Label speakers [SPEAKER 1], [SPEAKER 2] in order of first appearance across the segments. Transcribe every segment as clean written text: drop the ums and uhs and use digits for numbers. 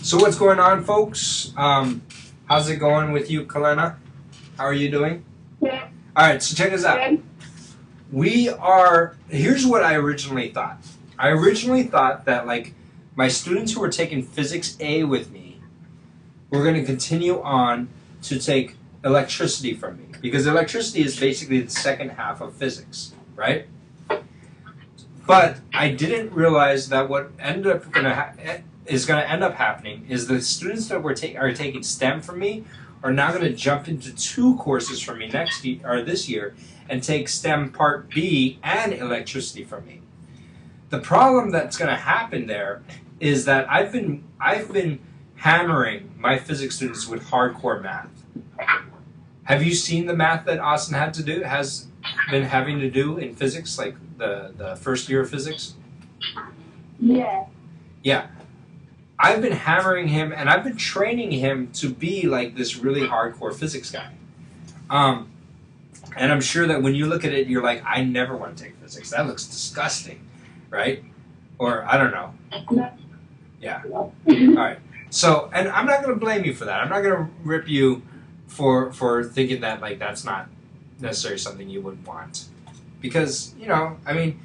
[SPEAKER 1] So what's going on, folks? How's it going with you, Kalena? How are you doing?
[SPEAKER 2] Good.
[SPEAKER 1] All right, so check us out.
[SPEAKER 2] Good.
[SPEAKER 1] Here's what I originally thought. I originally thought that, like, my students who were taking Physics A with me were going to continue on to take electricity from me. Because electricity is basically the second half of physics, right? But I didn't realize that what ended up is going to end up happening is the students that are taking STEM from me are now going to jump into 2 courses from me next year or this year and take STEM Part B and electricity from me. The problem that's going to happen there is that I've been hammering my physics students with hardcore math. Have you seen the math that Austin has been having to do in physics, like the first year of physics?
[SPEAKER 2] Yeah.
[SPEAKER 1] Yeah. I've been hammering him, and I've been training him to be like this really hardcore physics guy. And I'm sure that when you look at it, you're like, I never want to take physics. That looks disgusting, right? Or I don't know. Yeah. All right. So, and I'm not going to blame you for that. I'm not going to rip you for thinking that, like, that's not necessarily something you would want. Because, you know, I mean,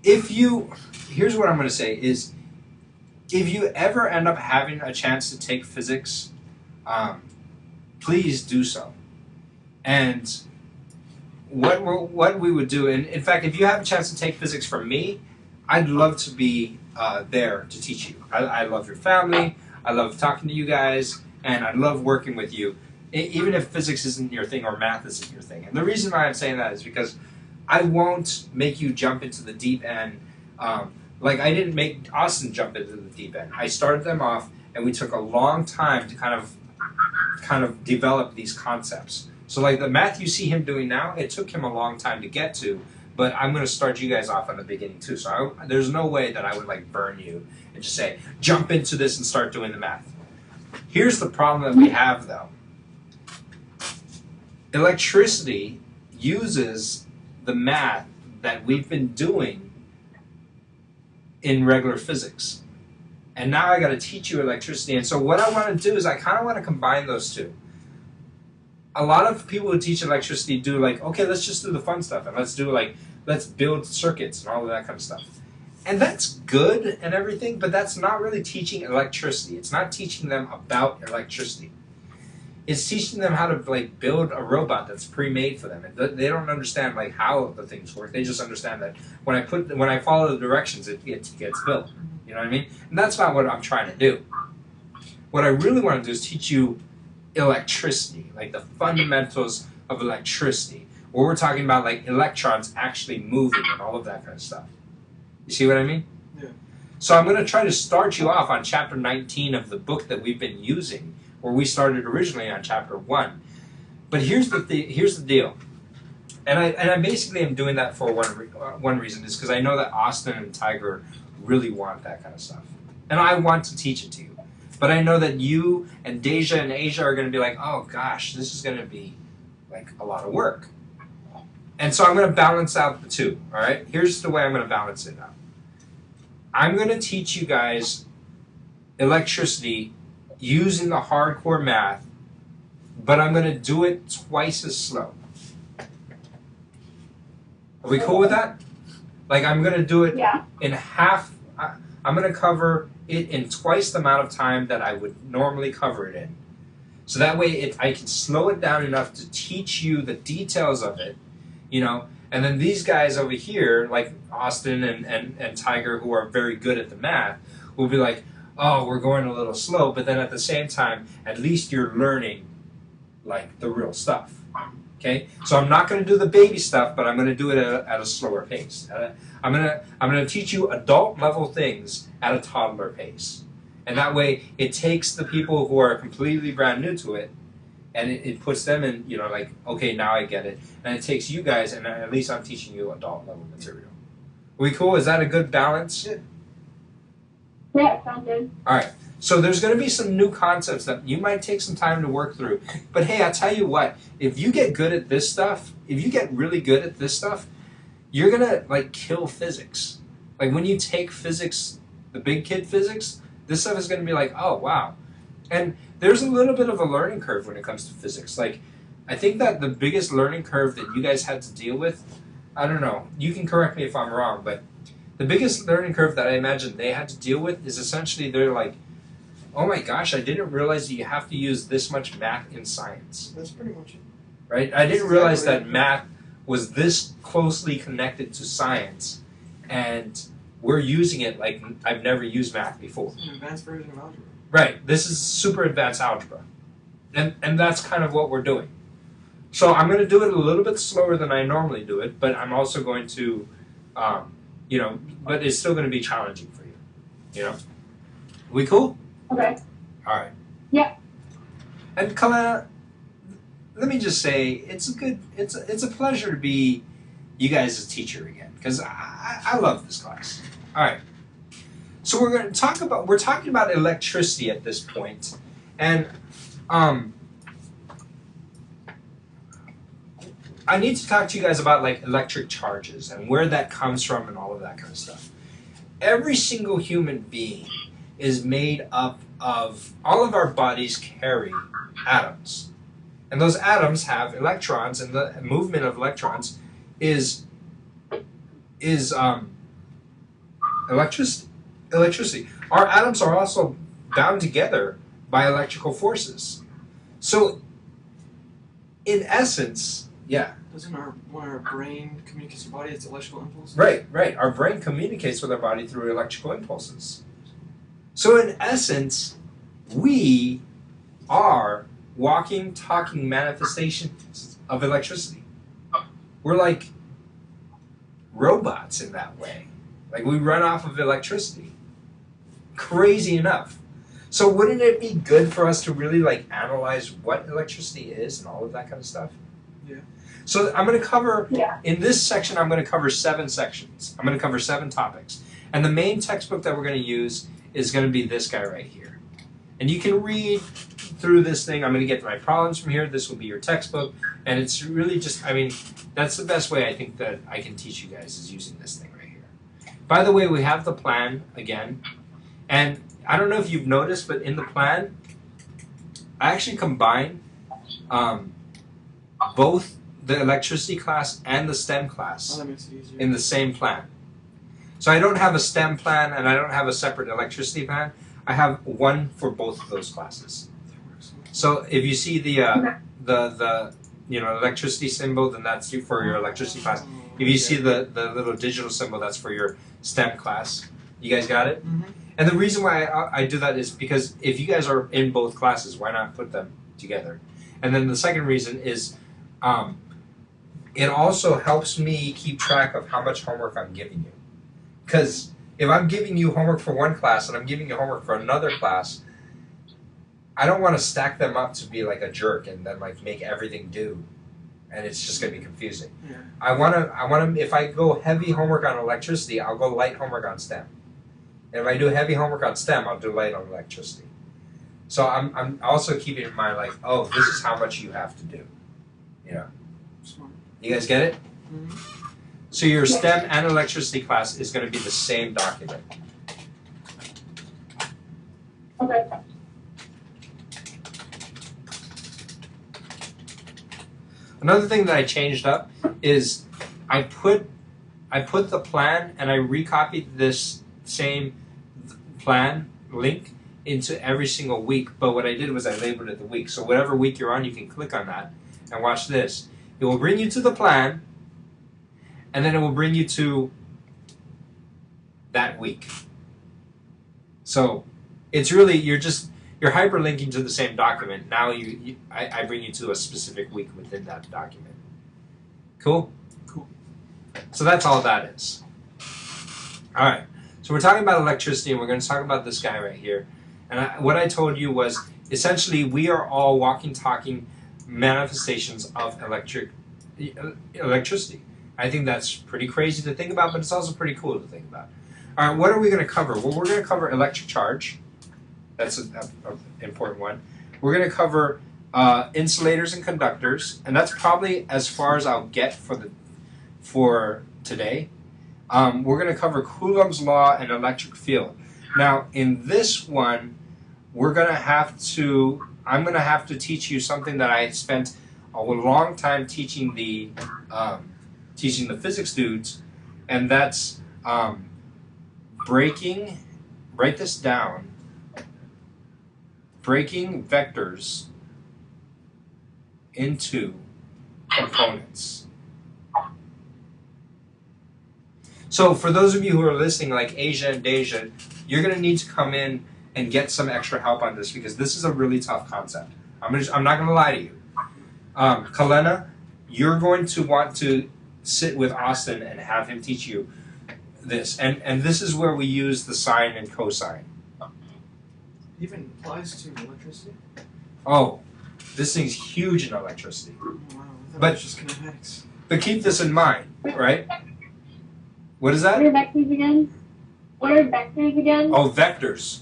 [SPEAKER 1] here's what I'm going to say is, if you ever end up having a chance to take physics, please do so. And what we would do, and in fact, if you have a chance to take physics from me, I'd love to be there to teach you. I love your family, I love talking to you guys, and I love working with you, even if physics isn't your thing or math isn't your thing. And the reason why I'm saying that is because I won't make you jump into the deep end. Like I didn't make Austin jump into the deep end. I started them off, and we took a long time to kind of develop these concepts. So like the math you see him doing now, it took him a long time to get to, but I'm going to start you guys off on the beginning too. So there's no way that I would like burn you and just say, jump into this and start doing the math. Here's the problem that we have though. Electricity uses the math that we've been doing in regular physics. And now I got to teach you electricity. And so what I want to do is I kind of want to combine those two. A lot of people who teach electricity do like, okay, let's just do the fun stuff. And let's build circuits and all of that kind of stuff. And that's good and everything, but that's not really teaching electricity. It's not teaching them about electricity. It's teaching them how to like build a robot that's pre-made for them. And they don't understand like how the things work. They just understand that when I follow the directions, it gets built. You know what I mean? And that's not what I'm trying to do. What I really want to do is teach you electricity, like the fundamentals of electricity, where we're talking about like electrons actually moving and all of that kind of stuff. You see what I mean?
[SPEAKER 3] Yeah.
[SPEAKER 1] So I'm going to try to start you off on chapter 19 of the book that we've been using, where we started originally on chapter 1. But here's the deal. And I basically am doing that for one reason, is because I know that Austin and Tiger really want that kind of stuff. And I want to teach it to you. But I know that you and Deja and Asia are going to be like, oh gosh, this is going to be like a lot of work. And so I'm going to balance out the two, all right? Here's the way I'm going to balance it out. I'm going to teach you guys electricity using the hardcore math, but I'm going to do it twice as slow. Are we cool with that? Like I'm going to do it in half. I'm going to cover it in twice the amount of time that I would normally cover it in. So that way I can slow it down enough to teach you the details of it, you know, and then these guys over here, like Austin and Tiger, who are very good at the math, will be like, oh, we're going a little slow, but then at the same time, at least you're learning like the real stuff. Okay, so I'm not going to do the baby stuff, but I'm going to do it at a slower pace. I'm going to teach you adult level things at a toddler pace, and that way it takes the people who are completely brand new to it, and it puts them in, you know, like, okay, now I get it, and it takes you guys, and at least I'm teaching you adult level material. Are we cool? Is that a good balance?
[SPEAKER 2] Yeah, sounds good.
[SPEAKER 1] All right. So there's going to be some new concepts that you might take some time to work through. But hey, I'll tell you what, if you get good at this stuff, if you get really good at this stuff, you're going to like kill physics. Like when you take physics the big kid physics, this stuff is going to be like, oh, wow. And there's a little bit of a learning curve when it comes to physics. Like, I think that the biggest learning curve that you guys had to deal with, I don't know, you can correct me if I'm wrong, but the biggest learning curve that I imagine they had to deal with is essentially they're like, oh my gosh, I didn't realize that you have to use this much math in science.
[SPEAKER 3] That's pretty much it.
[SPEAKER 1] Right? I didn't realize that
[SPEAKER 3] Exactly.
[SPEAKER 1] math was this closely connected to science, and we're using it like I've never used math before.
[SPEAKER 3] It's an advanced version of algebra.
[SPEAKER 1] Right. This is super advanced algebra. And that's kind of what we're doing. So I'm going to do it a little bit slower than I normally do it, but I'm also going to, but it's still going to be challenging for you. You know? We cool?
[SPEAKER 2] Okay.
[SPEAKER 1] All right.
[SPEAKER 2] Yeah.
[SPEAKER 1] And Kalana, let me just say, it's a pleasure to be you guys' teacher again, because I love this class. All right. So we're talking about electricity at this point, and I need to talk to you guys about like electric charges and where that comes from and all of that kind of stuff. Every single human being is made up of, all of our bodies carry atoms. And those atoms have electrons, and the movement of electrons is electricity. Our atoms are also bound together by electrical forces. So, in essence, yeah.
[SPEAKER 3] Doesn't when our brain communicates with our body, it's electrical impulse?
[SPEAKER 1] Right. Our brain communicates with our body through electrical impulses. So, in essence, we are walking, talking manifestations of electricity. We're like robots in that way. Like we run off of electricity. Crazy enough. So wouldn't it be good for us to really like analyze what electricity is and all of that kind of stuff?
[SPEAKER 3] Yeah.
[SPEAKER 1] So I'm going to cover,
[SPEAKER 2] Yeah.
[SPEAKER 1] in this section, I'm going to cover 7 sections. I'm going to cover 7 topics. And the main textbook that we're going to use is going to be this guy right here. And you can read through this thing. I'm going to get my problems from here. This will be your textbook. And it's really just, that's the best way I think that I can teach you guys is using this thing right here. By the way, we have the plan again. And I don't know if you've noticed, but in the plan, I actually combine both the electricity class and the STEM class
[SPEAKER 3] Oh, that makes it easier.
[SPEAKER 1] in the same plan. So I don't have a STEM plan and I don't have a separate electricity plan. I have one for both of those classes.
[SPEAKER 3] That works.
[SPEAKER 1] So if you see the electricity symbol, then that's for your electricity class. If you see the little digital symbol, that's for your STEM class. You guys got it?
[SPEAKER 3] Mm-hmm.
[SPEAKER 1] And the reason why I do that is because if you guys are in both classes, why not put them together? And then the second reason is it also helps me keep track of how much homework I'm giving you. Because if I'm giving you homework for one class and I'm giving you homework for another class, I don't want to stack them up to be like a jerk and then like make everything do. And it's just going to be confusing.
[SPEAKER 3] Yeah.
[SPEAKER 1] I want to, if I go heavy homework on electricity, I'll go light homework on STEM. And if I do heavy homework on STEM, I'll do light on electricity. So I'm also keeping in mind like, oh, this is how much you have to do. You know.
[SPEAKER 3] Smart.
[SPEAKER 1] You guys get it?
[SPEAKER 3] Mm-hmm.
[SPEAKER 1] So your STEM and electricity class is going to be the same document.
[SPEAKER 2] Okay.
[SPEAKER 1] Another thing that I changed up is I put the plan and I recopied this same plan link into every single week, but what I did was I labeled it the week. So whatever week you're on, you can click on that and watch this. It will bring you to the plan, and then it will bring you to that week. So it's really, you're hyperlinking to the same document. Now I bring you to a specific week within that document. Cool?
[SPEAKER 3] Cool.
[SPEAKER 1] So that's all that is. All right. So we're talking about electricity, and we're going to talk about this guy right here. And what I told you was, essentially, we are all walking, talking manifestations of electricity. I think that's pretty crazy to think about, but it's also pretty cool to think about. All right, what are we going to cover? Well, we're going to cover electric charge. That's an important one. We're going to cover insulators and conductors, and that's probably as far as I'll get for today. We're going to cover Coulomb's law and electric field. Now, in this one, I'm gonna have to teach you something that I spent a long time teaching the physics dudes, and that's breaking. Write this down. Breaking vectors into components. So for those of you who are listening, like Asia and Deja, you're going to need to come in and get some extra help on this because this is a really tough concept. I'm not going to lie to you. Kalena, you're going to want to sit with Austin and have him teach you this. And this is where we use the sine and cosine.
[SPEAKER 3] It even applies to electricity.
[SPEAKER 1] Oh, this thing's huge in electricity.
[SPEAKER 3] Oh, wow, I thought
[SPEAKER 1] But-
[SPEAKER 3] it was just kinematics.
[SPEAKER 1] But keep this in mind, right? What is that?
[SPEAKER 2] What are vectors again? What are vectors again?
[SPEAKER 1] Oh, vectors.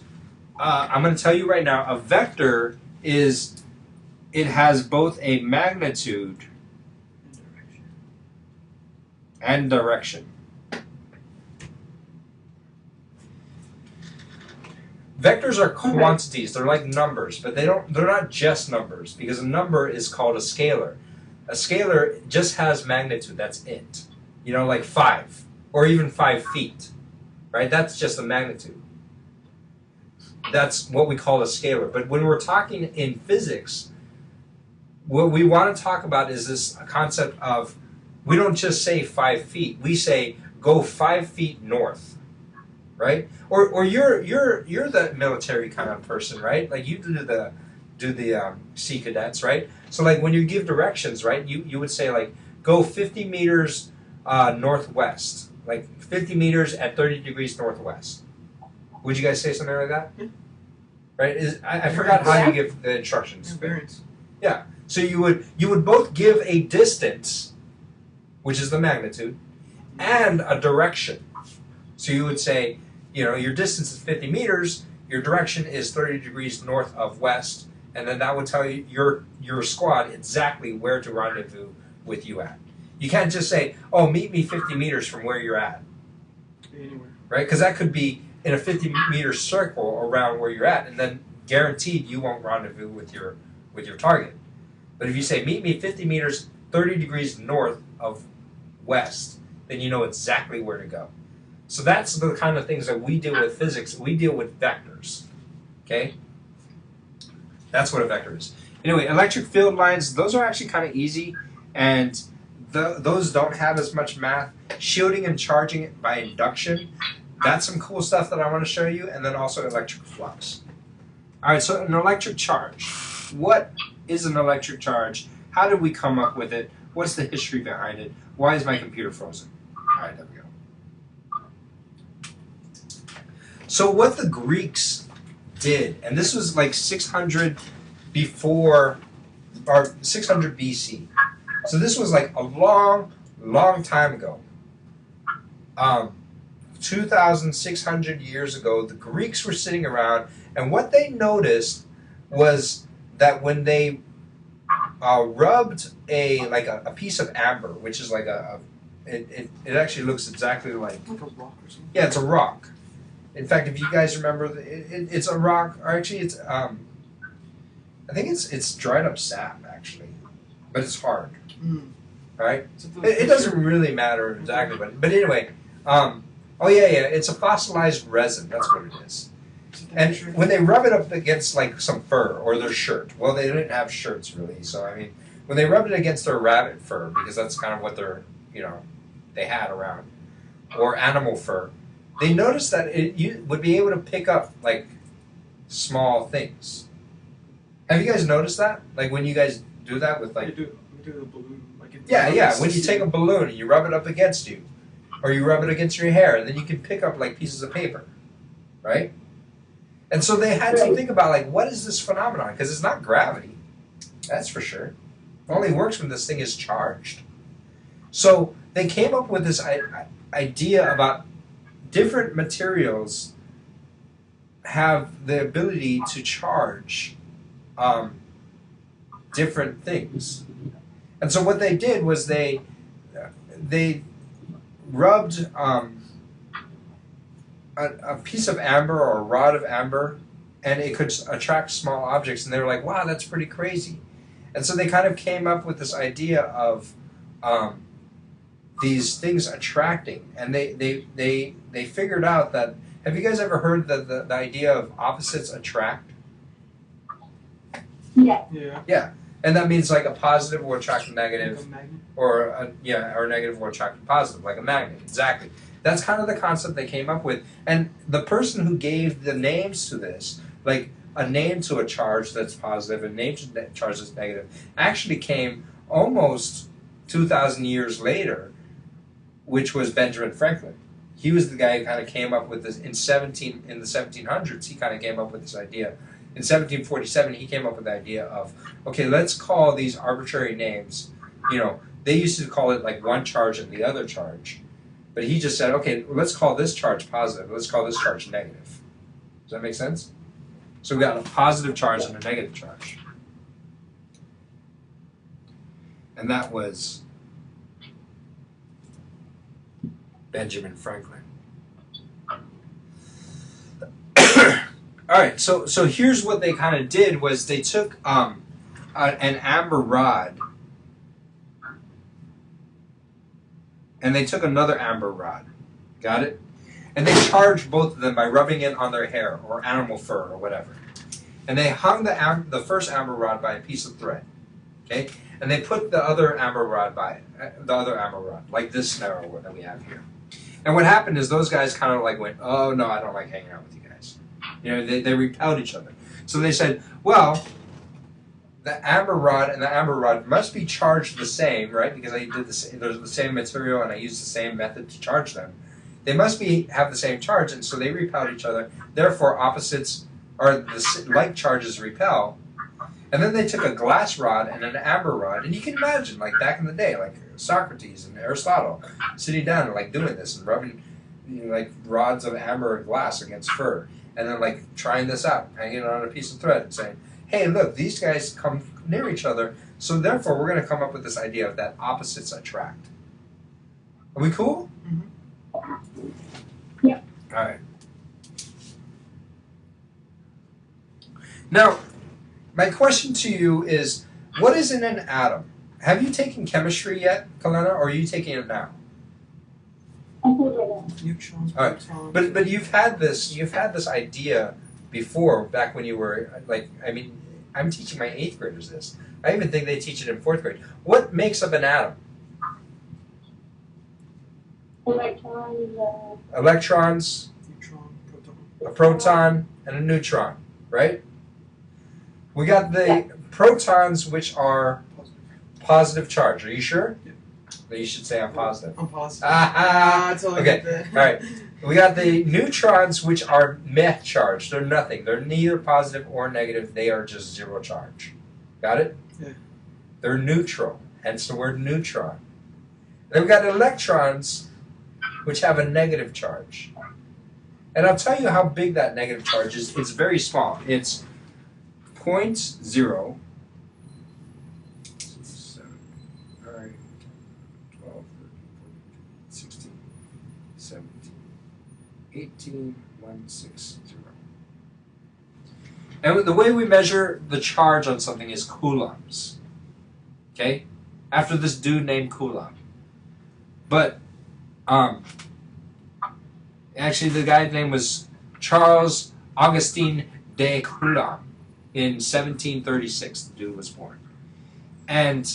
[SPEAKER 1] I'm going to tell you right now, a vector it has both a magnitude and direction. Vectors are quantities, they're like numbers, but they're not just numbers, because a number is called a scalar. A scalar just has magnitude, that's it. You know, like 5, or even 5 feet, right? That's just a magnitude. That's what we call a scalar. But when we're talking in physics, what we want to talk about is this concept of, we don't just say 5 feet, we say go 5 feet north, right? Or you're the military kind of person, right? Like you do the Sea Cadets, right? So like when you give directions, right, you would say like go 50 meters northwest, like 50 meters at 30 degrees northwest. Would you guys say something like that?
[SPEAKER 3] Yeah.
[SPEAKER 1] Right? I forgot how you give the instructions.
[SPEAKER 3] Variance.
[SPEAKER 1] So you would both give a distance, which is the magnitude, and a direction. So you would say, you know, your distance is 50 meters, your direction is 30 degrees north of west, and then that would tell you your squad exactly where to rendezvous with you at. You can't just say, oh, meet me 50 meters from where you're at,
[SPEAKER 3] Anywhere.
[SPEAKER 1] right? Because that could be in a 50-meter circle around where you're at, and then guaranteed you won't rendezvous with your target. But if you say, meet me 50 meters, 30 degrees north of west, then you know exactly where to go. So that's the kind of things that we deal with physics. We deal with vectors, okay? That's what a vector is. Anyway, electric field lines, those are actually kind of easy, and those don't have as much math. Shielding and charging by induction, that's some cool stuff that I want to show you, and then also electric flux. All right, so an electric charge. What is an electric charge? How did we come up with it? What's the history behind it? Why is my computer frozen? All right, there we go. So what the Greeks did, and this was like 600 before, or 600 BC. So this was like a long, long time ago. 2,600 years ago, the Greeks were sitting around, and what they noticed was that when they rubbed a piece of amber, which is like it actually looks exactly like,
[SPEAKER 3] Like a rock or something.
[SPEAKER 1] yeah, it's a rock. In fact, if you guys remember, it's a rock, or actually it's I think it's dried up sap actually, but it's hard, right? It doesn't really matter exactly, but anyway, oh yeah, it's a fossilized resin. That's what it is. And when they rub it up against like some fur or their shirt, well, they didn't have shirts really, so I mean, when they rubbed it against their rabbit fur, because that's kind of what they had around, or animal fur, they noticed that you would be able to pick up like small things. Have you guys noticed that? Like when you guys do that with like,
[SPEAKER 3] We do the balloon. Like
[SPEAKER 1] yeah, when you take a balloon and you rub it up against you, or you rub it against your hair, and then you can pick up like pieces of paper, right? And so they had to think about like, what is this phenomenon? Because it's not gravity, that's for sure. It only works when this thing is charged. So they came up with this idea about different materials have the ability to charge different things. And so what they did was they rubbed a piece of amber or a rod of amber, and it could attract small objects, and they were like, wow, that's pretty crazy. And so they kind of came up with this idea of these things attracting, and they figured out that, have you guys ever heard the idea of opposites attract?
[SPEAKER 2] Yeah.
[SPEAKER 3] Yeah.
[SPEAKER 1] And that means like a positive will attract a negative,
[SPEAKER 3] Like a magnet.
[SPEAKER 1] or or negative will attract a positive, like a magnet. Exactly. That's kind of the concept they came up with. And the person who gave the names to this, like a name to a charge that's positive, a name to a charge that's negative, actually came almost 2,000 years later, which was Benjamin Franklin. He was the guy who kind of came up with this in the 1700s. He kind of came up with this idea. In 1747, he came up with the idea of, okay, let's call these arbitrary names. You know, they used to call it like one charge and the other charge. But he just said, okay, let's call this charge positive. Let's call this charge negative. Does that make sense? So we got a positive charge and a negative charge. And that was Benjamin Franklin. All right, so here's what they kind of did was they took an amber rod, and they took another amber rod, got it? And they charged both of them by rubbing it on their hair or animal fur or whatever. And they hung the first amber rod by a piece of thread, okay? And they put the other amber rod like this scenario that we have here. And what happened is those guys kind of like went, oh no, I don't like hanging out with you guys. You know, they repelled each other. So they said, well, the amber rod and the amber rod must be charged the same, right? Because I did there's the same material and I used the same method to charge them. They must have the same charge, and so they repelled each other. Therefore, opposites or the like charges repel. And then they took a glass rod and an amber rod, and you can imagine, like back in the day, like Socrates and Aristotle sitting down and like doing this and rubbing like rods of amber and glass against fur, and then like trying this out, hanging it on a piece of thread, and saying, "Hey, look, these guys come near each other, so therefore we're going to come up with this idea of that opposites attract." Are we cool?
[SPEAKER 2] Mm-hmm. Yeah.
[SPEAKER 1] All right. Now, my question to you is, what is in an atom? Have you taken chemistry yet, Kalena, or are you taking it now?
[SPEAKER 2] I think it is.
[SPEAKER 3] Neutrons,
[SPEAKER 1] All right.
[SPEAKER 3] protons.
[SPEAKER 1] But you've had this idea before, back when you were like, I mean, I'm teaching my 8th graders this. I even think they teach it in 4th grade. What makes up an atom?
[SPEAKER 2] Electrons.
[SPEAKER 1] Electrons,
[SPEAKER 3] Neutron, proton.
[SPEAKER 1] a proton, and a neutron, right? We got the protons, which are positive charge. Are you sure?
[SPEAKER 3] Yeah.
[SPEAKER 1] You should say I'm positive.
[SPEAKER 3] I'm positive.
[SPEAKER 1] Ah,
[SPEAKER 3] I totally
[SPEAKER 1] okay.
[SPEAKER 3] get that.
[SPEAKER 1] All right. We got the neutrons, which are meh charged. They're nothing. They're neither positive or negative. They are just zero charge. Got it?
[SPEAKER 3] Yeah.
[SPEAKER 1] They're neutral, hence the word neutron. Then we got electrons, which have a negative charge. And I'll tell you how big that negative charge is. It's very small. It's 0.0 7, 9, 12, 13, 14, 16, 17, 18, 1, 6, 0. And the way we measure the charge on something is coulombs. Okay? After this dude named Coulomb. But, actually the guy's name was Charles Augustin de Coulomb. In 1736, the dude was born. And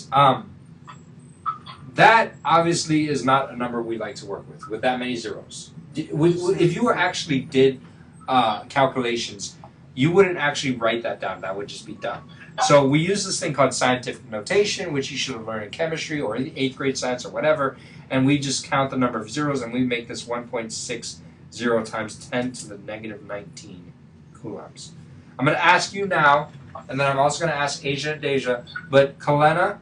[SPEAKER 1] that obviously is not a number we like to work with that many zeros. If you actually did calculations, you wouldn't actually write that down. That would just be dumb. So we use this thing called scientific notation, which you should have learned in chemistry or 8th grade science or whatever, and we just count the number of zeros, and we make this 1.60 times 10 to the negative 19 coulombs. I'm going to ask you now, and then I'm also going to ask Asia and Deja, but Kalena,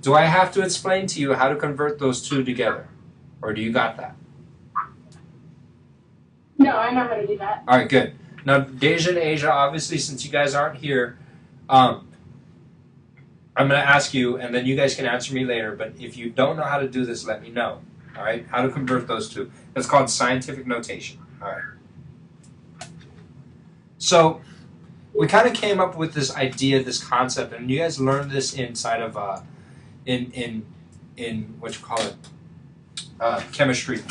[SPEAKER 1] do I have to explain to you how to convert those two together? Or do you got that?
[SPEAKER 2] No, I know how to do that.
[SPEAKER 1] All right, good. Now, Deja and Asia, obviously, since you guys aren't here, I'm going to ask you, and then you guys can answer me later, but if you don't know how to do this, let me know. All right? How to convert those two. That's called scientific notation. So we kind of came up with this idea, this concept, and you guys learned this inside of in what you call it, chemistry.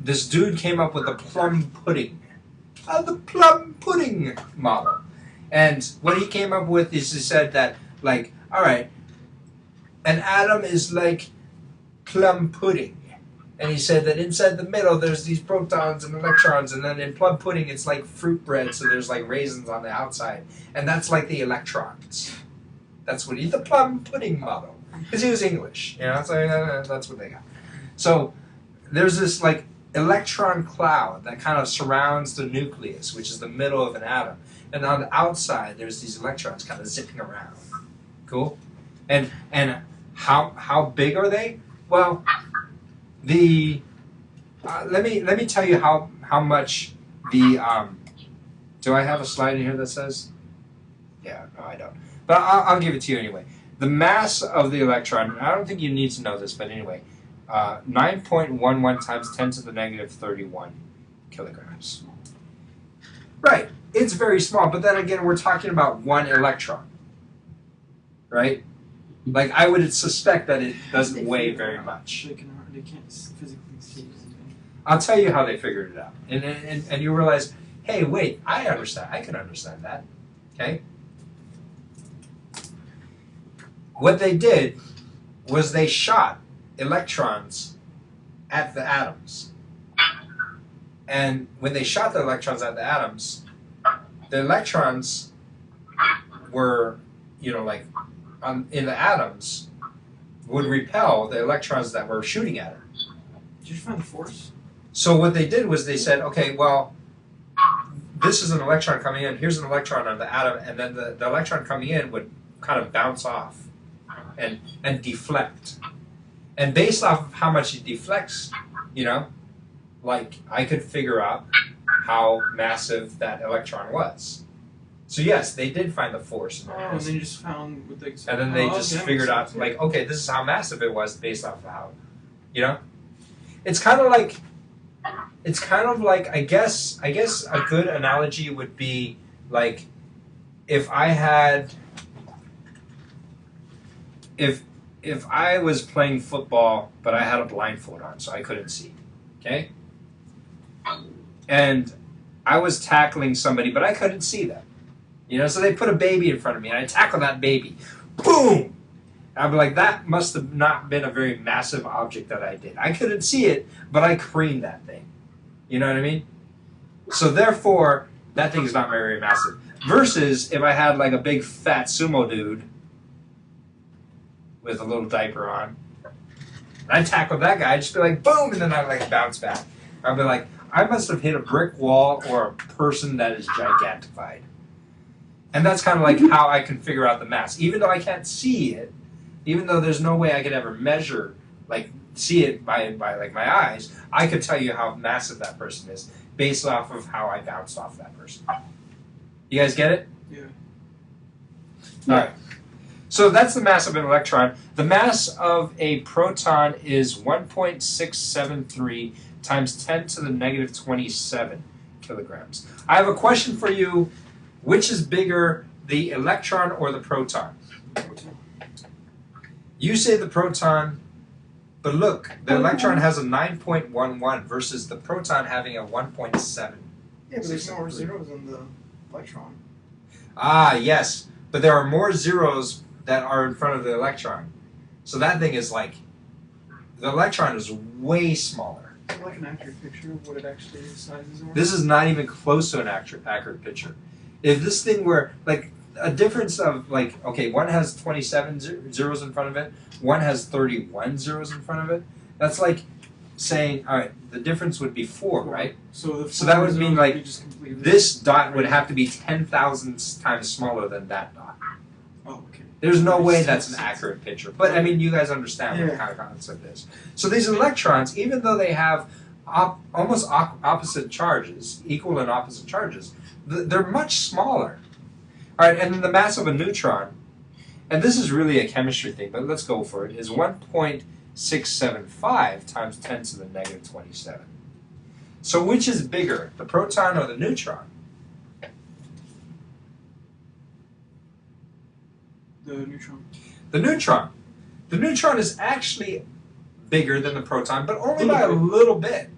[SPEAKER 1] This dude came up with the plum pudding model, and what he came up with is he said that, like, all right, an atom is like plum pudding. And he said that inside the middle there's these protons and electrons, and then in plum pudding it's like fruit bread, so there's like raisins on the outside. And that's like the electrons. That's what the plum pudding model. Because he was English, you know, so that's what they got. So there's this like electron cloud that kind of surrounds the nucleus, which is the middle of an atom. And on the outside there's these electrons kind of zipping around. Cool? And how big are they? Well, let me tell you how much the do I have a slide in here that says? Yeah, no, I don't. But I'll give it to you anyway. The mass of the electron, I don't think you need to know this, but anyway, 9.11 times 10 to the negative 31 kilograms. Right, it's very small, but then again, we're talking about one electron, right? Like, I would suspect that it doesn't weigh very much.
[SPEAKER 3] They can't physically see anything.
[SPEAKER 1] I'll tell you how they figured it out. And you realize, hey, wait, I understand. I can understand that. Okay? What they did was they shot electrons at the atoms. And when they shot the electrons at the atoms, the electrons were, you know, like, in the atoms would repel the electrons that were shooting at it.
[SPEAKER 3] Did you find the force?
[SPEAKER 1] So what they did was they said, okay, well, this is an electron coming in, here's an electron on the atom, and then the electron coming in would kind of bounce off and deflect. And based off of how much it deflects, you know, like, I could figure out how massive that electron was. So yes, they did find the force.
[SPEAKER 3] And then you just found what they.
[SPEAKER 1] And then they just figured out, like, okay, this is how massive it was based off of how, you know? It's kind of like, I guess a good analogy would be, like, if I was playing football, but I had a blindfold on, so I couldn't see, okay? And I was tackling somebody, but I couldn't see them. You know, so they put a baby in front of me, and I tackle that baby. Boom! I'd be like, that must have not been a very massive object that I did. I couldn't see it, but I creamed that thing. You know what I mean? So therefore, that thing's not very massive. Versus if I had like a big fat sumo dude with a little diaper on, and I tackled that guy, I'd just be like, boom, and then I'd like bounce back. I'd be like, I must have hit a brick wall or a person that is gigantified. And that's kind of like how I can figure out the mass. Even though I can't see it, even though there's no way I could ever measure, like, see it by like my eyes, I could tell you how massive that person is based off of how I bounced off that person. You guys get it?
[SPEAKER 3] Yeah.
[SPEAKER 1] All right. So that's the mass of an electron. The mass of a proton is 1.673 times 10 to the negative 27 kilograms. I have a question for you. Which is bigger, the electron or the proton? You say the proton, but look, the electron has a 9.11 versus the proton having a 1.7.
[SPEAKER 3] Yeah, but there's more zeros in the electron.
[SPEAKER 1] Ah, yes, but there are more zeros that are in front of the electron. So that thing is like, the electron is way smaller.
[SPEAKER 3] Is it like an accurate picture of what it actually sizes are?
[SPEAKER 1] This is not even close to an accurate picture. If this thing were, like, a difference of, like, okay, one has 27 zeros in front of it, one has 31 zeros in front of it, that's like saying, all right, the difference would be 4, right?
[SPEAKER 3] So
[SPEAKER 1] that would mean, like,
[SPEAKER 3] just completely
[SPEAKER 1] this dot would have to be 10,000 times smaller than that dot.
[SPEAKER 3] Oh, okay.
[SPEAKER 1] There's no way that's an accurate picture. But, I mean, you guys understand what
[SPEAKER 3] Yeah.
[SPEAKER 1] kind of concept it is. So these electrons, even though they have almost opposite charges, equal and opposite charges, they're much smaller. All right, and then the mass of a neutron, and this is really a chemistry thing, but let's go for it, is 1.675 times 10 to the negative 27. So which is bigger, the proton or the neutron?
[SPEAKER 3] The neutron.
[SPEAKER 1] The neutron. The neutron is actually bigger than the proton, but only by a little bit.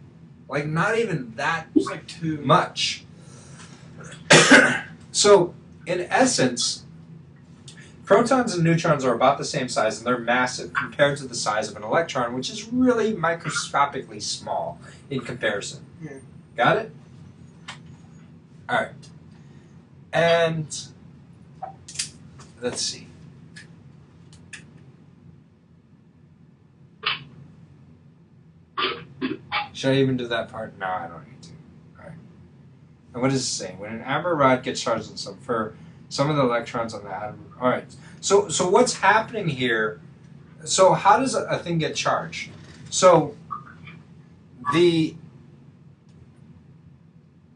[SPEAKER 1] Like not even that
[SPEAKER 3] It's like 2.
[SPEAKER 1] much. So, in essence, protons and neutrons are about the same size and they're massive compared to the size of an electron, which is really microscopically small in comparison.
[SPEAKER 3] Yeah.
[SPEAKER 1] Got it? Alright. And let's see. Should I even do that part? No, I don't need to. Alright. And what is it saying? When an amber rod gets charged in some of the electrons on the atom. Alright. So what's happening here? So how does a thing get charged? So the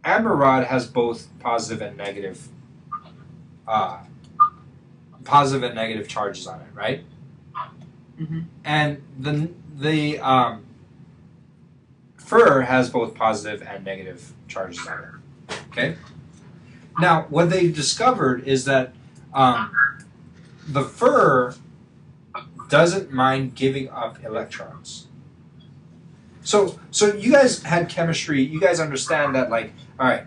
[SPEAKER 1] amber rod has both positive and negative charges on it, right?
[SPEAKER 3] Mm-hmm.
[SPEAKER 1] And the fur has both positive and negative charges on it. Okay. Now, what they discovered is that the fur doesn't mind giving up electrons. So you guys had chemistry. You guys understand that, like, all right,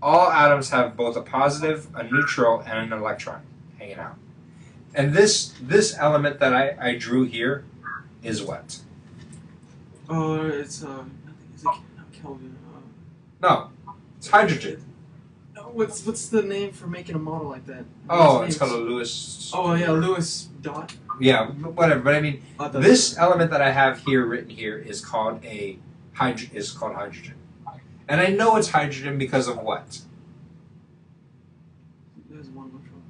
[SPEAKER 1] all atoms have both a positive, a neutral, and an electron hanging out. And this element that I drew here is what?
[SPEAKER 3] It's I think it's like Kelvin.
[SPEAKER 1] No, it's hydrogen.
[SPEAKER 3] What's the name for making a model like that?
[SPEAKER 1] Oh,
[SPEAKER 3] What's
[SPEAKER 1] it's
[SPEAKER 3] the
[SPEAKER 1] called a
[SPEAKER 3] name?
[SPEAKER 1] Lewis.
[SPEAKER 3] Oh yeah, Lewis dot.
[SPEAKER 1] Yeah, whatever. But I mean, this element that I have here written here is called hydrogen. And I know it's hydrogen because of what?
[SPEAKER 3] There's one neutron.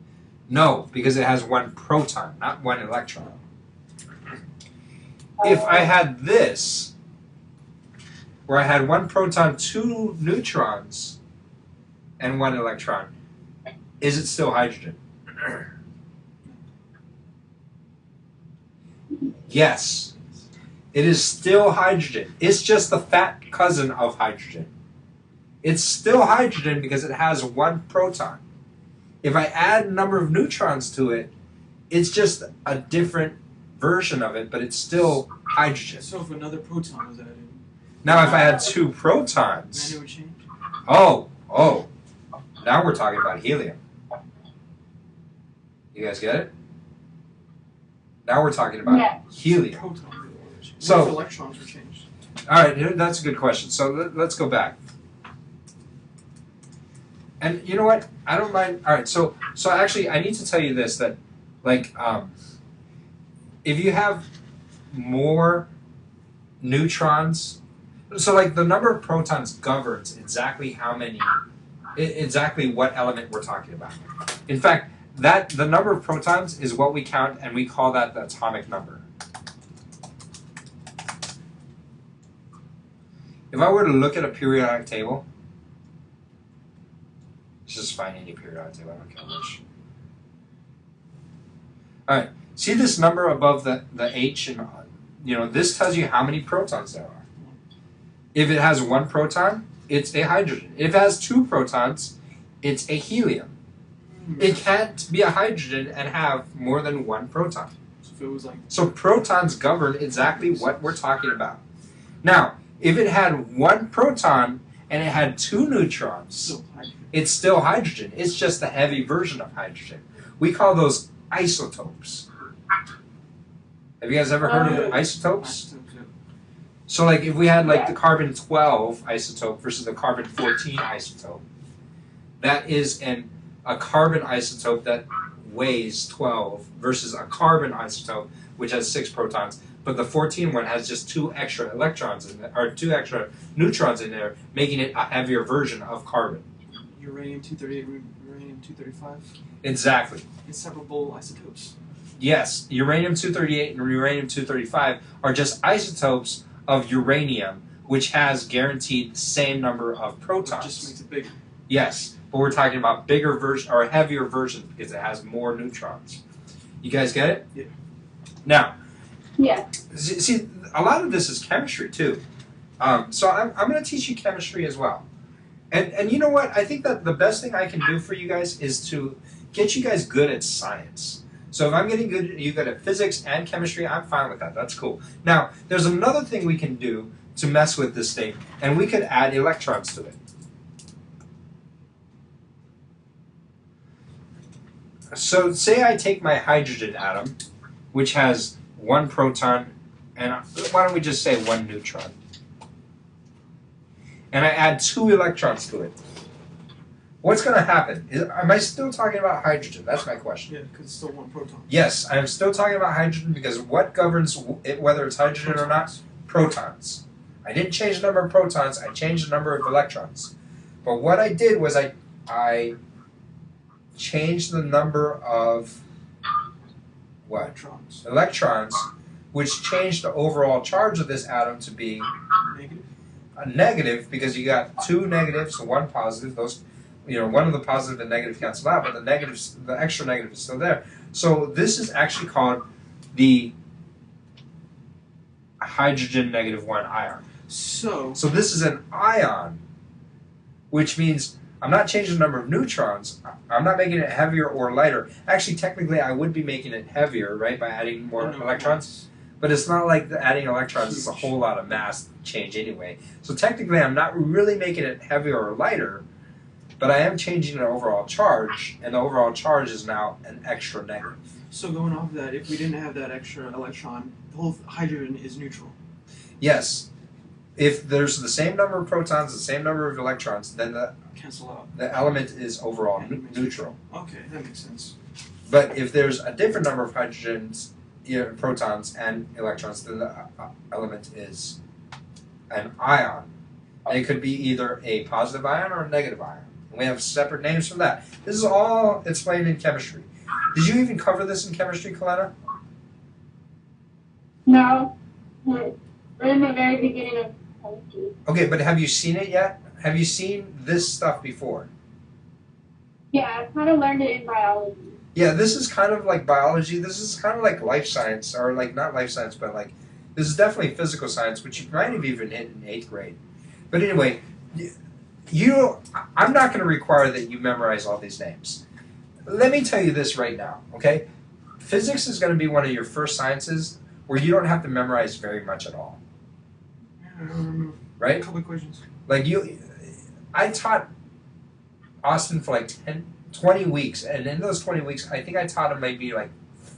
[SPEAKER 1] No, because it has one proton, not one electron. If I had this, where I had one proton, 2 neutrons, and 1 electron, is it still hydrogen? Yes, it is still hydrogen. It's just the fat cousin of hydrogen. It's still hydrogen because it has 1 proton. If I add a number of neutrons to it, it's just a different version of it, but it's still hydrogen.
[SPEAKER 3] So if another proton was added,
[SPEAKER 1] Now if I had 2
[SPEAKER 3] then
[SPEAKER 1] protons,
[SPEAKER 3] it would change.
[SPEAKER 1] oh, now we're talking about helium. You guys get it? Now we're talking about
[SPEAKER 2] Yeah.
[SPEAKER 1] helium.
[SPEAKER 3] Protons would change.
[SPEAKER 1] So-
[SPEAKER 3] What if electrons were changed?
[SPEAKER 1] All right, that's a good question. So let's go back. And you know what? I don't mind. All right, so actually, I need to tell you this, that like if you have more neutrons, so like the number of protons governs exactly exactly what element we're talking about. In fact, that the number of protons is what we count, and we call that the atomic number. If I were to look at a periodic table, let's just find any periodic table, I don't care which. Alright, see this number above the H, and this tells you how many protons there are. If it has 1 proton, it's a hydrogen. If it has 2 protons, it's a helium. It can't be a hydrogen and have more than 1 proton.
[SPEAKER 3] So if it was like
[SPEAKER 1] So protons govern exactly what we're talking about. Now, if it had 1 proton and it had 2 neutrons,
[SPEAKER 3] still hydrogen.
[SPEAKER 1] it's still hydrogen. It's just a heavy version of hydrogen. We call those isotopes. Have you guys ever heard of isotopes?
[SPEAKER 3] Isotopes, yeah.
[SPEAKER 1] So like if we had like the carbon-12 isotope versus the carbon-14 isotope, that is a carbon isotope that weighs 12 versus a carbon isotope which has 6 protons. But the 14 one has just 2 extra electrons in there, or 2 extra neutrons in there, making it a heavier version of carbon.
[SPEAKER 3] Uranium-238, uranium-235,
[SPEAKER 1] Exactly.
[SPEAKER 3] inseparable isotopes.
[SPEAKER 1] Yes, uranium-238 and uranium-235 are just isotopes of uranium, which has guaranteed the same number of
[SPEAKER 3] It
[SPEAKER 1] protons.
[SPEAKER 3] just makes it bigger.
[SPEAKER 1] Yes, but we're talking about bigger version or heavier version because it has more neutrons. You guys get it?
[SPEAKER 3] Yeah.
[SPEAKER 1] Now,
[SPEAKER 2] Yeah.
[SPEAKER 1] see, a lot of this is chemistry too. So I'm going to teach you chemistry as well. And you know what? I think that the best thing I can do for you guys is to get you guys good at science. So if I'm getting you good at physics and chemistry, I'm fine with that. That's cool. Now, there's another thing we can do to mess with this thing, and we could add electrons to it. So say I take my hydrogen atom, which has one proton, and why don't we just say one neutron? And I add 2 electrons to it. What's going to happen? Am I still talking about hydrogen? That's my question.
[SPEAKER 3] Yeah, because it's still one proton.
[SPEAKER 1] Yes, I am still talking about hydrogen because what governs it, whether it's hydrogen or not? Protons. I didn't change the number of protons, I changed the number of electrons. But what I did was I changed the number of what?
[SPEAKER 3] Electrons.
[SPEAKER 1] Electrons, which changed the overall charge of this atom to be
[SPEAKER 3] Negative.
[SPEAKER 1] a negative because you got 2 negatives and 1 positive. Those, one of the positive and negative cancel out, but the extra negative is still there. So this is actually called the hydrogen -1 ion.
[SPEAKER 3] So
[SPEAKER 1] this is an ion, which means I'm not changing the number of neutrons. I'm not making it heavier or lighter. Actually, technically, I would be making it heavier, right, by adding more electrons. But it's not like adding electrons is a whole lot of mass change anyway. So technically, I'm not really making it heavier or lighter, but I am changing the overall charge, and the overall charge is now an extra negative.
[SPEAKER 3] So going off of that, if we didn't have that extra electron, the whole hydrogen is neutral.
[SPEAKER 1] Yes. If there's the same number of protons, the same number of electrons, then
[SPEAKER 3] Cancel out.
[SPEAKER 1] the element is overall neutral.
[SPEAKER 3] Okay, that makes sense.
[SPEAKER 1] But if there's a different number of hydrogens, protons, and electrons, then the element is an ion. And it could be either a positive ion or a negative ion. And we have separate names for that. This is all explained in chemistry. Did you even cover this in chemistry, Kalena?
[SPEAKER 2] No. We're in the very beginning of chemistry.
[SPEAKER 1] Okay, but have you seen it yet? Have you seen this stuff before?
[SPEAKER 2] Yeah, I kind of learned it in biology.
[SPEAKER 1] Yeah, this is kind of like biology. This is kind of like life science, or like not life science, but like this is definitely physical science, which you might have even hit in 8th grade. But anyway, I'm not going to require that you memorize all these names. Let me tell you this right now, okay? Physics is going to be one of your first sciences where you don't have to memorize very much at all, right?
[SPEAKER 3] A couple equations.
[SPEAKER 1] Like I taught Austin for like 20 weeks, and in those 20 weeks, I think I taught him maybe like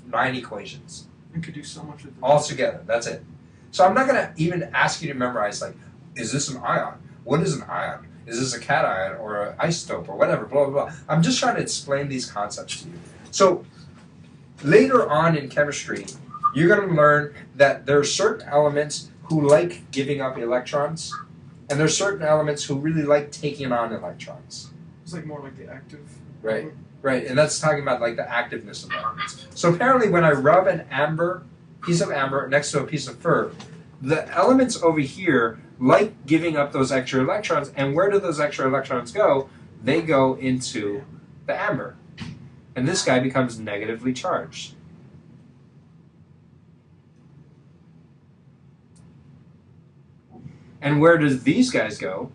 [SPEAKER 1] 9 equations.
[SPEAKER 3] You could do so much with them.
[SPEAKER 1] All together, that's it. So I'm not going to even ask you to memorize, like, is this an ion? What is an ion? Is this a cation or an isotope or whatever, blah, blah, blah. I'm just trying to explain these concepts to you. So later on in chemistry, you're going to learn that there are certain elements who like giving up electrons, and there are certain elements who really like taking on electrons.
[SPEAKER 3] It's like more like the active.
[SPEAKER 1] Right, right, and that's talking about like the activeness of elements. So apparently when I rub an piece of amber next to a piece of fur, the elements over here like giving up those extra electrons, and where do those extra electrons go? They go into the amber. And this guy becomes negatively charged. And where does these guys go?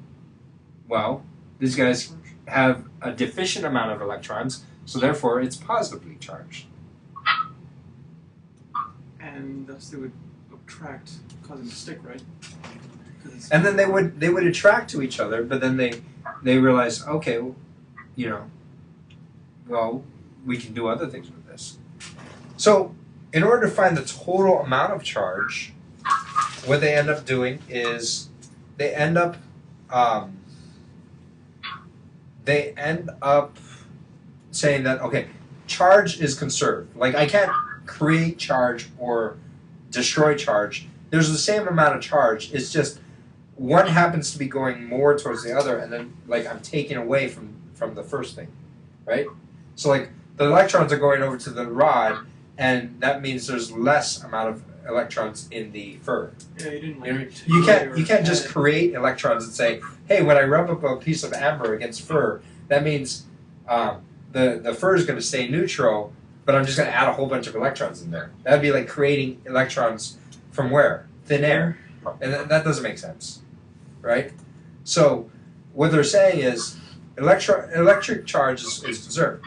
[SPEAKER 1] Well, these guys have a deficient amount of electrons, so therefore it's positively charged.
[SPEAKER 3] And thus they would attract, causing it to stick, right?
[SPEAKER 1] And then they would attract to each other, but then they realize, okay, well, we can do other things with this. So in order to find the total amount of charge, what they end up doing is they end up saying that, okay, charge is conserved. Like, I can't create charge or destroy charge. There's the same amount of charge. It's just one happens to be going more towards the other, and then, like, I'm taking away from the first thing, right? So, like, the electrons are going over to the rod, and that means there's less amount of electrons in the fur.
[SPEAKER 3] Yeah, you didn't like
[SPEAKER 1] you can't just create electrons and say, hey, when I rub up a piece of amber against fur, that means the fur is going to stay neutral, but I'm just going to add a whole bunch of electrons in there. That'd be like creating electrons from where? Thin air. And that doesn't make sense. right? So what they're saying is electric charge is conserved.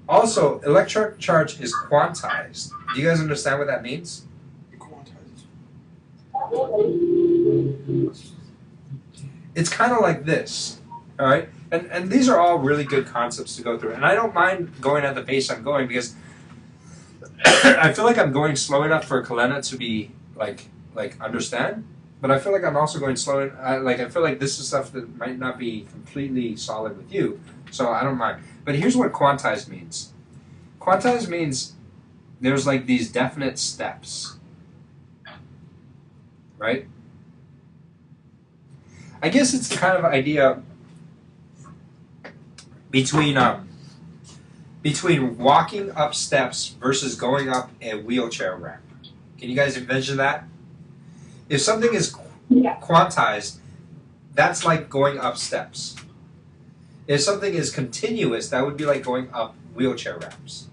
[SPEAKER 1] Also, electric charge is quantized. Do you guys understand what that means?
[SPEAKER 3] Quantized.
[SPEAKER 1] It's kind of like this, all right? And these are all really good concepts to go through. And I don't mind going at the pace I'm going because I feel like I'm going slow enough for Kalena to be like understand. But I feel like I'm also going slow. I feel like this is stuff that might not be completely solid with you, so I don't mind. But here's what quantized means. Quantized means there's like these definite steps, right? I guess it's the kind of idea between walking up steps versus going up a wheelchair ramp. Can you guys envision that? If something is quantized, that's like going up steps. If something is continuous, that would be like going up wheelchair ramps.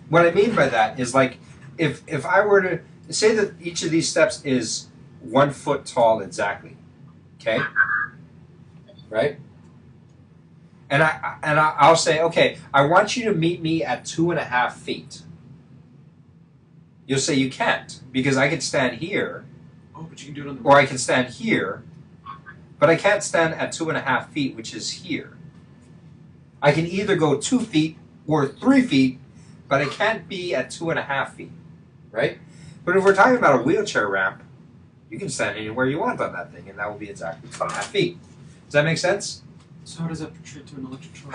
[SPEAKER 1] What I mean by that is like if I were to say that each of these steps is 1 foot tall exactly, okay, right? And I'll say, okay, I want you to meet me at 2.5 feet. You'll say you can't because I can stand here.
[SPEAKER 3] Oh, but you can do it on the.
[SPEAKER 1] Or I can stand here, but I can't stand at 2.5 feet, which is here. I can either go 2 feet or 3 feet, but I can't be at 2.5 feet, right? But if we're talking about a wheelchair ramp, you can stand anywhere you want on that thing, and that will be exactly 2.5 feet. Does that make sense?
[SPEAKER 3] So how does that portray to an electric charge?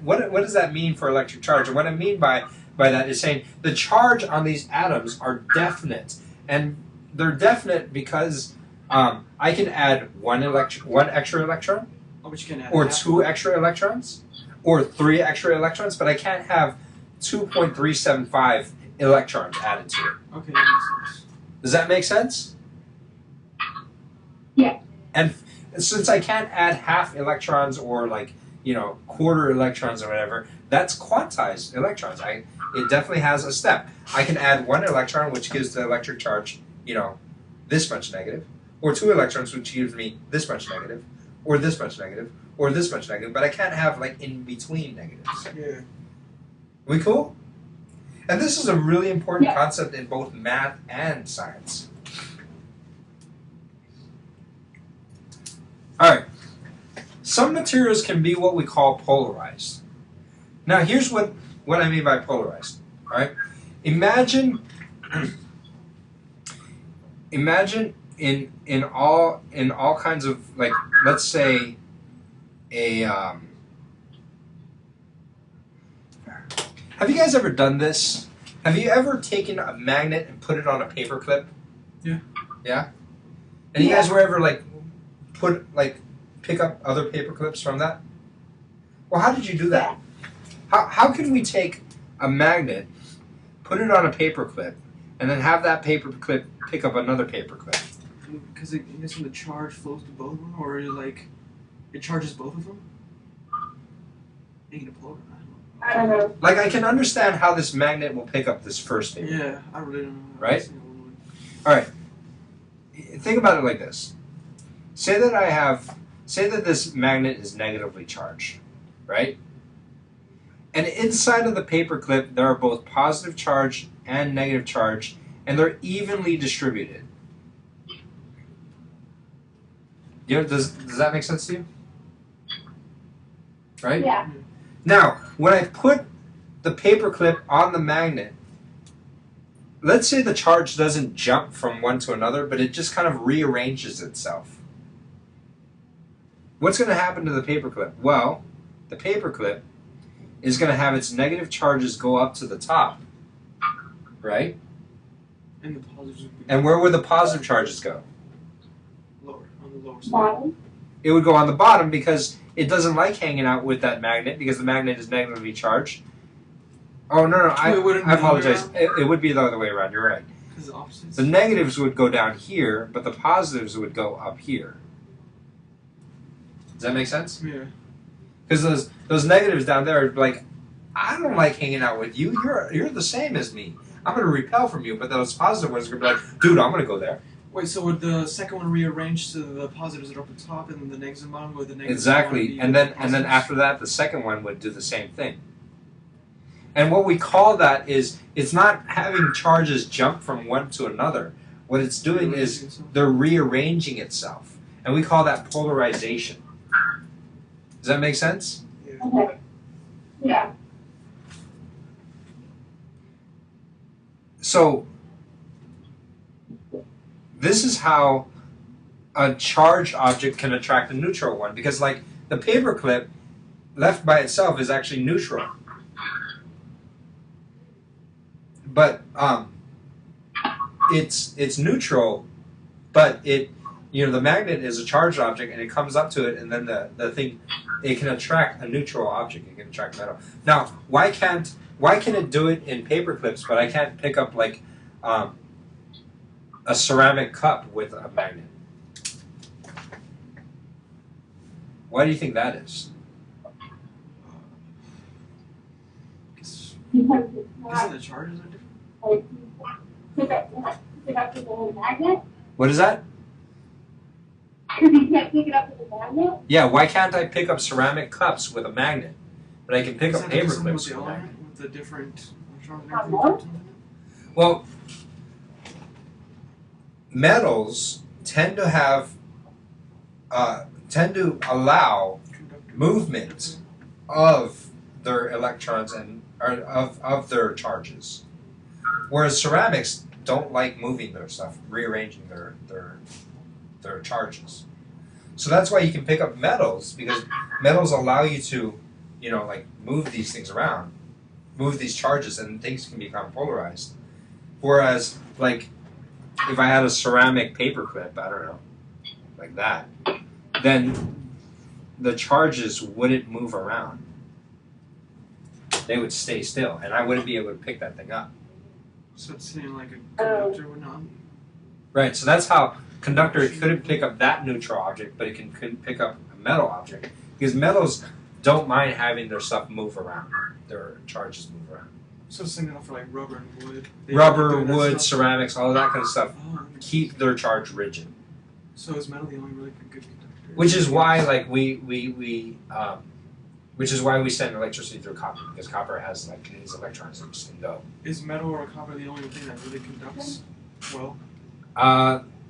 [SPEAKER 1] What does that mean for electric charge? And what I mean by that is saying the charge on these atoms are definite, and they're definite because I can add one extra electron,
[SPEAKER 3] Oh, but you can add
[SPEAKER 1] or
[SPEAKER 3] half.
[SPEAKER 1] 2 extra electrons, or 3 extra electrons, but I can't have 2.375 electrons added to it.
[SPEAKER 3] Okay, that makes sense.
[SPEAKER 1] Does that make sense?
[SPEAKER 2] Yeah.
[SPEAKER 1] And since I can't add half electrons or quarter electrons or whatever, that's quantized electrons. It definitely has a step. I can add 1 electron, which gives the electric charge, this much negative, or 2 electrons, which gives me this much negative, or this much negative, or this much negative, but I can't have in between negatives.
[SPEAKER 3] Yeah.
[SPEAKER 1] We cool? And this is a really important concept in both math and science. Alright. Some materials can be what we call polarized. Now here's what I mean by polarized. Alright? Imagine in all kinds of let's say have you guys ever done this? Have you ever taken a magnet and put it on a paper clip?
[SPEAKER 3] Yeah.
[SPEAKER 1] Yeah? And you guys were ever pick up other paper clips from that? Well, how did you do that? How can we take a magnet, put it on a paper clip, and then have that paper clip pick up another paper clip?
[SPEAKER 3] Because I guess when the charge flows to both of them, or it charges both of them. Making it polar.
[SPEAKER 2] I don't know.
[SPEAKER 1] I can understand how this magnet will pick up this first paper.
[SPEAKER 3] Yeah, I really don't know.
[SPEAKER 1] Right? Alright. Think about it like this. Say that this magnet is negatively charged, right? And inside of the paper clip, there are both positive charge and negative charge, and they're evenly distributed. Does that make sense to you? Right?
[SPEAKER 2] Yeah.
[SPEAKER 1] Now, when I put the paper clip on the magnet, let's say the charge doesn't jump from one to another, but it just kind of rearranges itself. What's going to happen to the paper clip? Well, the paper clip is going to have its negative charges go up to the top, right?
[SPEAKER 3] And the positives would be
[SPEAKER 1] And where would the positive charges go?
[SPEAKER 3] lower, on the lower side.
[SPEAKER 2] Bottom.
[SPEAKER 1] It would go on the bottom because it doesn't like hanging out with that magnet because the magnet is negatively charged. Oh, no,
[SPEAKER 3] It wouldn't be
[SPEAKER 1] I
[SPEAKER 3] the other way
[SPEAKER 1] apologize. It would be the other way around. You're right.
[SPEAKER 3] Because the opposites.
[SPEAKER 1] The negatives would go down here, but the positives would go up here. Does that make sense?
[SPEAKER 3] Yeah.
[SPEAKER 1] Because those negatives down there are like, I don't like hanging out with you. You're the same as me. I'm going to repel from you. But those positive ones are going to be like, dude, I'm going to go there.
[SPEAKER 3] Wait, so would the second one rearrange so the positives are up at top and then the negatives bottom? Would the negatives
[SPEAKER 1] Exactly,
[SPEAKER 3] be
[SPEAKER 1] and then
[SPEAKER 3] positives?
[SPEAKER 1] after that, the second one would do the same thing. And what we call that is it's not having charges jump from one to another. What it's doing is they're rearranging itself, and we call that polarization. Does that make sense?
[SPEAKER 2] Okay. Yeah.
[SPEAKER 1] So this is how a charged object can attract a neutral one, because like the paperclip left by itself is actually neutral. But it's neutral, but it, the magnet is a charged object and it comes up to it, and then the thing, it can attract a neutral object. It can attract metal. Now, why can it do it in paper clips, but I can't pick up like a ceramic cup with a magnet? Why do you think that is?
[SPEAKER 2] Because it's
[SPEAKER 3] Isn't
[SPEAKER 2] not
[SPEAKER 3] the charges are different?
[SPEAKER 2] like pick up with a magnet.
[SPEAKER 1] What is that?
[SPEAKER 2] Because you can't pick it up with a magnet.
[SPEAKER 1] Yeah, why can't I pick up ceramic cups with a magnet? But I can pick
[SPEAKER 3] Is
[SPEAKER 1] up
[SPEAKER 3] that
[SPEAKER 1] paper
[SPEAKER 3] something
[SPEAKER 1] clips
[SPEAKER 3] with
[SPEAKER 1] with
[SPEAKER 3] the
[SPEAKER 1] a magnet.
[SPEAKER 3] element, with the different electrons and
[SPEAKER 2] No.
[SPEAKER 3] everything?
[SPEAKER 1] Well, metals tend to have tend to allow movement of their electrons and of their charges, whereas ceramics don't like moving their stuff, rearranging their charges. So that's why you can pick up metals, because metals allow you to, like move these things around, move these charges, and things can become polarized. Whereas, like, if I had a ceramic paperclip, I don't know, like that, then the charges wouldn't move around. They would stay still, and I wouldn't be able to pick that thing up.
[SPEAKER 3] So it's saying like a conductor would not.
[SPEAKER 1] Right, so that's how conductor couldn't pick up that neutral object, but it couldn't pick up a metal object, because metals don't mind having their stuff move around, their charges move around.
[SPEAKER 3] So it's saying for like rubber and wood. They
[SPEAKER 1] Rubber,
[SPEAKER 3] don't do that
[SPEAKER 1] wood,
[SPEAKER 3] stuff.
[SPEAKER 1] ceramics, all of that kind of stuff
[SPEAKER 3] Oh,
[SPEAKER 1] keep their charge rigid.
[SPEAKER 3] so is metal the only really good conductor?
[SPEAKER 1] Which is why, like, which is why we send electricity through copper, because copper has like these electrons that just can go.
[SPEAKER 3] Is metal or copper the only thing that really conducts well?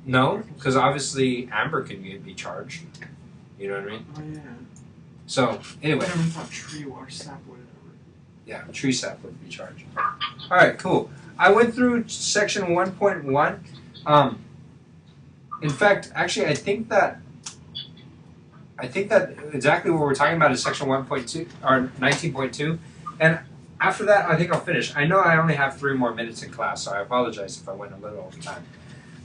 [SPEAKER 1] No, because obviously amber can be charged. You know what I mean?
[SPEAKER 3] Oh yeah.
[SPEAKER 1] So
[SPEAKER 3] I
[SPEAKER 1] anyway,
[SPEAKER 3] never thought tree or sap would ever.
[SPEAKER 1] yeah, tree sap would be charged. All right, cool. I went through section 1.1. In fact, actually, I think that exactly what we're talking about is section 1.2 or 19.2, and after that, I think I'll finish. I know I only have 3 more minutes in class, so I apologize if I went a little over time.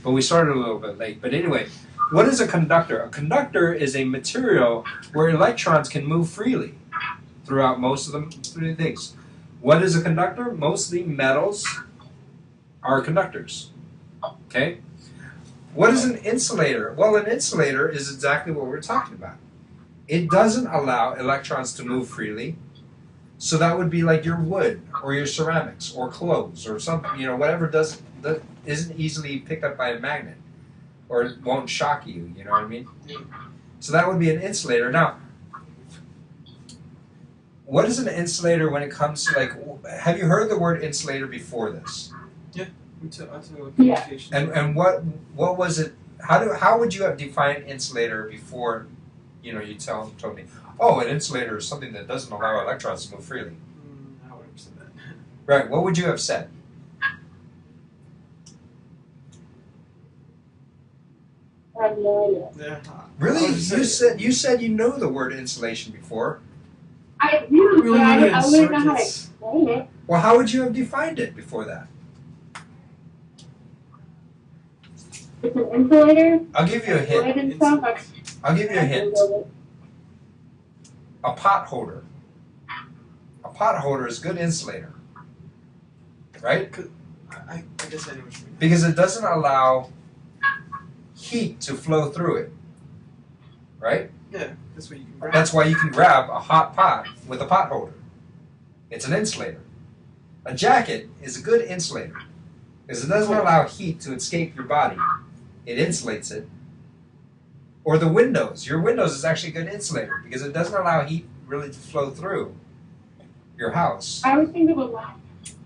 [SPEAKER 1] But we started a little bit late. But anyway, what is a conductor? A conductor is a material where electrons can move freely throughout most of the things. What is a conductor? Mostly metals are conductors. Okay? What is an insulator? Well, an insulator is exactly what we're talking about. It doesn't allow electrons to move freely. So that would be like your wood or your ceramics or clothes or something, whatever that isn't easily picked up by a magnet or it won't shock you, you know what I mean? So that would be an insulator. Now, what is an insulator when it comes to, like, have you heard the word insulator before this?
[SPEAKER 3] I took
[SPEAKER 2] Yeah.
[SPEAKER 3] communication.
[SPEAKER 1] And what was it? How would you have defined insulator before, you told me, oh, an insulator is something that doesn't allow electrons to move freely.
[SPEAKER 3] I would have said that.
[SPEAKER 1] Right. What would you have said?
[SPEAKER 2] I have no idea.
[SPEAKER 3] Yeah.
[SPEAKER 1] Really?
[SPEAKER 3] I would say-
[SPEAKER 1] You said you know the word insulation before.
[SPEAKER 2] I do,
[SPEAKER 3] We
[SPEAKER 2] but
[SPEAKER 3] only
[SPEAKER 2] I
[SPEAKER 3] learned it in
[SPEAKER 2] wouldn't know how to
[SPEAKER 3] circuits.
[SPEAKER 2] explain it.
[SPEAKER 1] Well, how would you have defined it before that?
[SPEAKER 2] It's an insulator.
[SPEAKER 1] I'll give you a hint.
[SPEAKER 2] Wood and stuff.
[SPEAKER 1] I'll give you a hint.
[SPEAKER 2] I
[SPEAKER 1] A pot holder. A pot holder is a good insulator. Right?
[SPEAKER 3] I guess I know what you mean.
[SPEAKER 1] Because it doesn't allow heat to flow through it. Right?
[SPEAKER 3] Yeah, that's what you can grab.
[SPEAKER 1] That's why you can grab a hot pot with a pot holder. It's an insulator. A jacket is a good insulator because it doesn't allow heat to escape your body. it insulates it. Or the windows. Your windows is actually a good insulator because it doesn't allow heat really to flow through your house.
[SPEAKER 2] I would think it would last.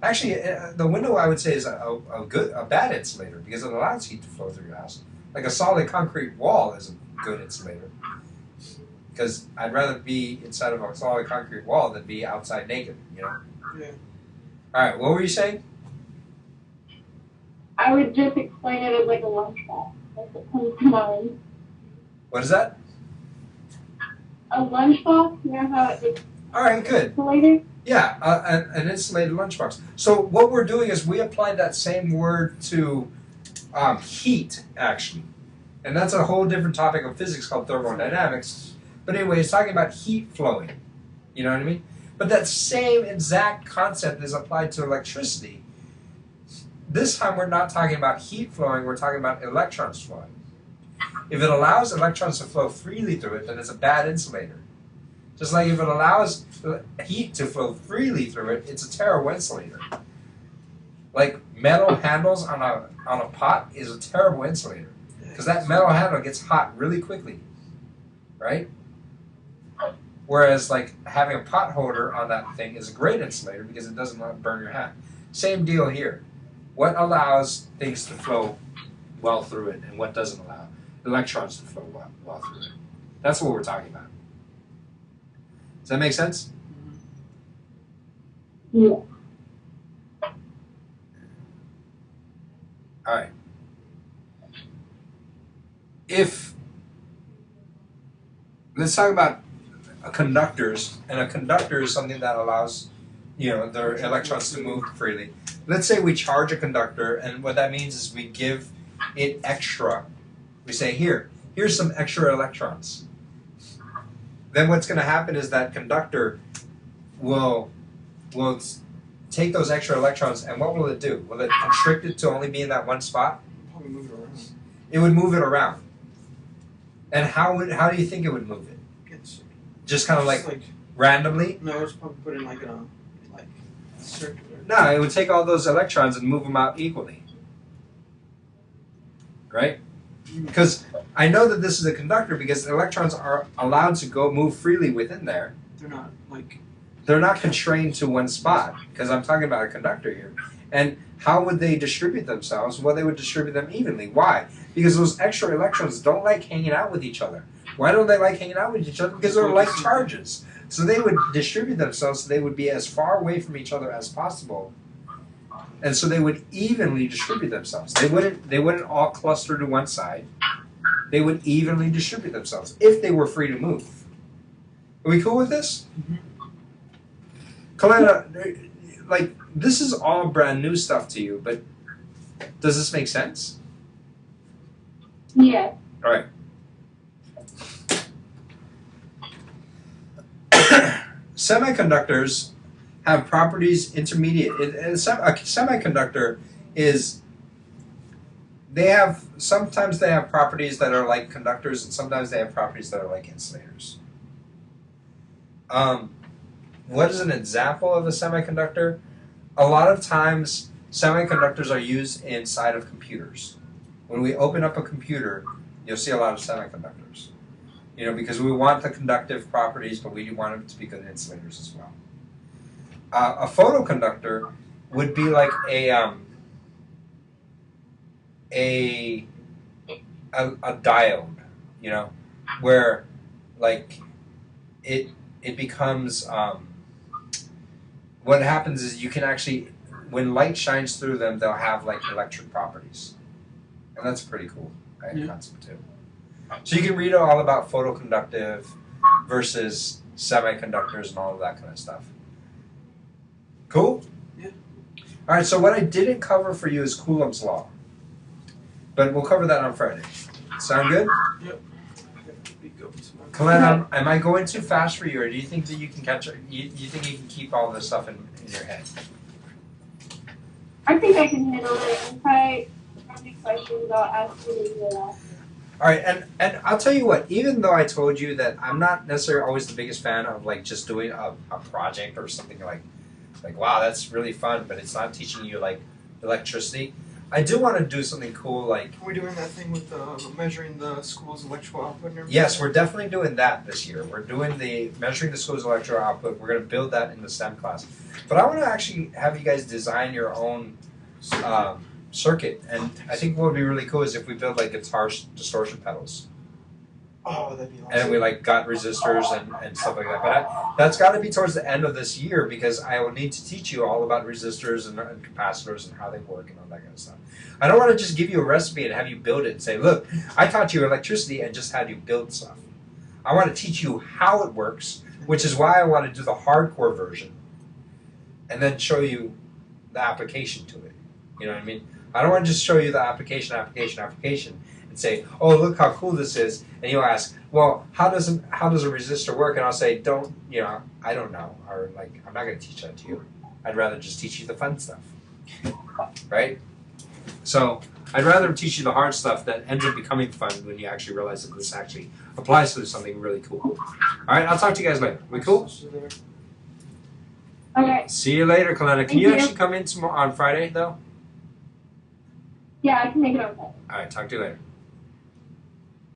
[SPEAKER 1] Actually, the window I would say is a bad insulator because it allows heat to flow through your house. Like a solid concrete wall is a good insulator. Because I'd rather be inside of a solid concrete wall than be outside naked, you know?
[SPEAKER 3] Yeah.
[SPEAKER 1] Alright, what were you saying?
[SPEAKER 2] I would just explain it as like a lunchbox. That's what comes to mind.
[SPEAKER 1] What is that?
[SPEAKER 2] A lunchbox, you know how it's
[SPEAKER 1] Alright, good.
[SPEAKER 2] insulated?
[SPEAKER 1] Yeah, an insulated lunchbox. So what we're doing is we applied that same word to heat, actually. And that's a whole different topic of physics called thermodynamics. But anyway, it's talking about heat flowing. You know what I mean? But that same exact concept is applied to electricity. This time we're not talking about heat flowing, we're talking about electrons flowing. If it allows electrons to flow freely through it, then it's a bad insulator. Just like if it allows heat to flow freely through it, it's a terrible insulator. Like metal handles on a pot is a terrible insulator. Because that metal handle gets hot really quickly. Right? Whereas like having a pot holder on that thing is a great insulator because it doesn't burn your hand. Same deal here. What allows things to flow well through it and what doesn't allow electrons to flow well through it. That's what we're talking about. Does that make sense?
[SPEAKER 2] Yeah.
[SPEAKER 1] Alright. Let's talk about conductors, and a conductor is something that allows, their electrons to move freely. Let's say we charge a conductor, and what that means is we give it extra. We say, here's some extra electrons. Then what's going to happen is that conductor will take those extra electrons, and what will it do? Will it constrict it to only be in that one spot?
[SPEAKER 3] Probably move it around.
[SPEAKER 1] It would move it around. And how do you think it would move it?
[SPEAKER 3] It's
[SPEAKER 1] Just kind of like randomly?
[SPEAKER 3] no, it's probably put in like circular.
[SPEAKER 1] No, it would take all those electrons and move them out equally. Right? Because I know that this is a conductor because the electrons are allowed to move freely within there.
[SPEAKER 3] They're not
[SPEAKER 1] constrained to one spot because I'm talking about a conductor here. And how would they distribute themselves? Well, they would distribute them evenly. Why? Because those extra electrons don't like hanging out with each other. Why don't they like hanging out with each other? Because they're like charges. So they would distribute themselves so they would be as far away from each other as possible. And so they would evenly distribute themselves. They wouldn't all cluster to one side. They would evenly distribute themselves if they were free to move. Are we cool with this?
[SPEAKER 3] Mm-hmm.
[SPEAKER 1] Kalena, like, this is all brand new stuff to you, but does this make sense?
[SPEAKER 2] Yeah.
[SPEAKER 1] All right. Semiconductors have properties intermediate. A semiconductor is, sometimes they have properties that are like conductors, and sometimes they have properties that are like insulators. What is an example of a semiconductor? A lot of times, semiconductors are used inside of computers. When we open up a computer, you'll see a lot of semiconductors. Because we want the conductive properties, but we want them to be good insulators as well. A photoconductor would be like a diode, where like it becomes what happens is you can actually, when light shines through them, they'll have like electric properties, and that's pretty cool concept too. So you can read all about photoconductive versus semiconductors and all of that kind of stuff. Cool?
[SPEAKER 3] Yeah.
[SPEAKER 1] All right, so what I didn't cover for you is Coulomb's law. But we'll cover that on Friday. Sound good?
[SPEAKER 3] Yep.
[SPEAKER 1] Kalena, am I going too fast for you, or do you think that you can catch it? You think you can keep all this stuff in your head?
[SPEAKER 2] I think I can handle it. If I have any questions, I'll ask you to do that.
[SPEAKER 1] All right, and I'll tell you what, even though I told you that I'm not necessarily always the biggest fan of like just doing a project or something like wow, that's really fun, but it's not teaching you like electricity, I do want to do something cool like.
[SPEAKER 3] Are we doing that thing with measuring the school's electrical output and everything?
[SPEAKER 1] Yes, we're definitely doing that this year. We're doing the measuring the school's electrical output. We're going to build that in the STEM class. But I want to actually have you guys design your own circuit. And I think what would be really cool is if we build like guitar distortion pedals.
[SPEAKER 3] Oh, that'd be awesome.
[SPEAKER 1] And then we like got resistors and stuff like that. But that's got to be towards the end of this year because I will need to teach you all about resistors and capacitors and how they work and all that kind of stuff. I don't want to just give you a recipe and have you build it and say, look, I taught you electricity and just had you build stuff. I want to teach you how it works, which is why I want to do the hardcore version and then show you the application to it. You know what I mean? I don't want to just show you the application, and say, oh, look how cool this is. And you'll ask, well, how does a resistor work? And I'll say, I don't know. Or like, I'm not going to teach that to you. I'd rather just teach you the fun stuff. Right? So I'd rather teach you the hard stuff that ends up becoming fun when you actually realize that this actually applies to something really cool. All right, I'll talk to you guys later. We cool?
[SPEAKER 2] Okay.
[SPEAKER 1] See you later, Kalena. Can
[SPEAKER 2] Thank
[SPEAKER 1] you
[SPEAKER 2] you.
[SPEAKER 1] actually come in on Friday, though?
[SPEAKER 2] Yeah, I can make it okay.
[SPEAKER 1] All right, talk to you later.